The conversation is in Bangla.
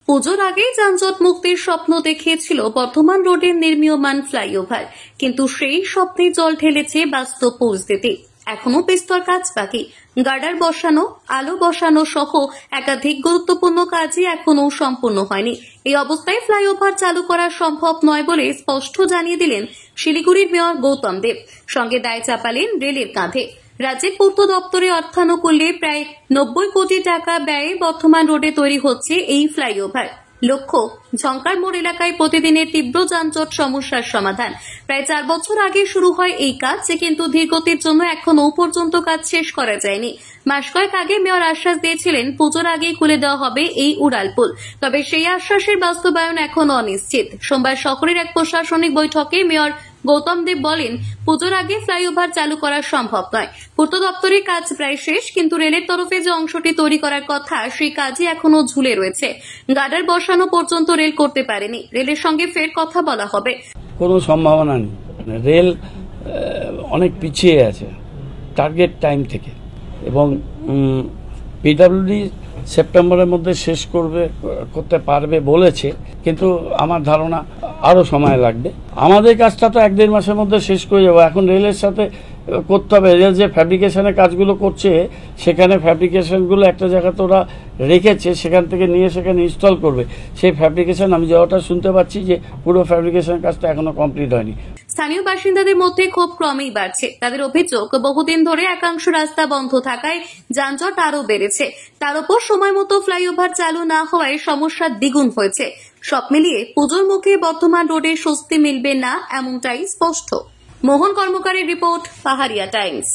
পুজোর আগেই যানজট মুক্তির স্বপ্ন দেখিয়েছিল বর্ধমান রোডের নির্মীয়মান ফ্লাইওভার, কিন্তু সেই স্বপ্নে জল ঢেলেছে বাস্তব পরিস্থিতি। এখনো বিস্তর কাজ বাকি। গার্ডার বসানো, আলো বসানো সহ একাধিক গুরুত্বপূর্ণ কাজই এখনো সম্পূর্ণ হয়নি। এই অবস্থায় ফ্লাইওভার চালু করা সম্ভব নয় বলে স্পষ্ট জানিয়ে দিলেন শিলিগুড়ির মেয়র গৌতম দেব। সঙ্গে দায় চাপালেন রেলের কাঁধে। রাজ্যের পূর্ত দপ্তরে অর্থানুকূল্যে প্রায় 90 কোটি টাকা ব্যয়ে বর্ধমান রোডে তৈরি হচ্ছে এই ফ্লাইওভার। লক্ষ্য, ঝঙ্কার মোড় এলাকায় প্রতিদিনের তীব্র যানজট সমস্যার সমাধান। প্রায় 4 বছর আগে শুরু হয় এই কাজ, কিন্তু ধীরগতির জন্য এখনো পর্যন্ত কাজ শেষ করা যায়নি। মাস কয়েক আগে মেয়র আশ্বাস দিয়েছিলেন পুজোর আগেই খুলে দেওয়া হবে এই উড়ালপুল, তবে সেই আশ্বাসের বাস্তবায়ন এখনো অনিশ্চিত। সোমবার শহরের এক প্রশাসনিক বৈঠকে মেয়র গৌতম দেব বলেন, পুজোর আগে ফ্লাইওভার চালু করা সম্ভব নয়। পূর্ত দপ্তরের কাজ প্রায় শেষ, কিন্তু রেলের তরফে যে অংশটি তৈরি করার কথা সেই কাজই এখনো ঝুলে রয়েছে। গার্ডার বসানো পর্যন্ত রেল করতে পারেনি। রেলের সঙ্গে ফের কথা বলা হবে। কোনো সম্ভাবনা নেই। রেল অনেক পিছিয়ে আছে টার্গেট টাইম থেকে, এবং পিডব্লিউডি সেপ্টেম্বরের মধ্যে শেষ করতে পারবে বলেছে, কিন্তু আমার ধারণা আরো সময় লাগবে। আমাদের কাজটা তো 1-1.5 মাসের মধ্যে শেষ করে যাবো। এখন রেলের সাথে করতে হবে। রেল যে ফ্যাব্রিকেশনের কাজগুলো করছে, সেখানে ফ্যাব্রিকেশনগুলো একটা জায়গাতে ওরা রেখেছে, সেখান থেকে নিয়ে সেখানে ইনস্টল করবে। সেই ফ্যাব্রিকেশন আমি যতটা শুনতে পাচ্ছি যে পুরো ফ্যাব্রিকেশনের কাজটা এখনো কমপ্লিট হয়নি। স্থানীয় বাসিন্দাদের মধ্যে ক্ষোভ ক্রমেই বাড়ছে। তাদের অভিযোগ, বহুদিন ধরে একাংশ রাস্তা বন্ধ থাকায় যানজট আরও বেড়েছে। তার উপর সময় মতো ফ্লাইওভার চালু না হওয়ায় সমস্যা দ্বিগুণ হয়েছে। সব মিলিয়ে পুজোর মুখে বর্ধমান রোডে স্বস্তি মিলবে না, এমনটাই স্পষ্ট। মোহন কর্মকারের রিপোর্ট, পাহাড়িয়া টাইমস।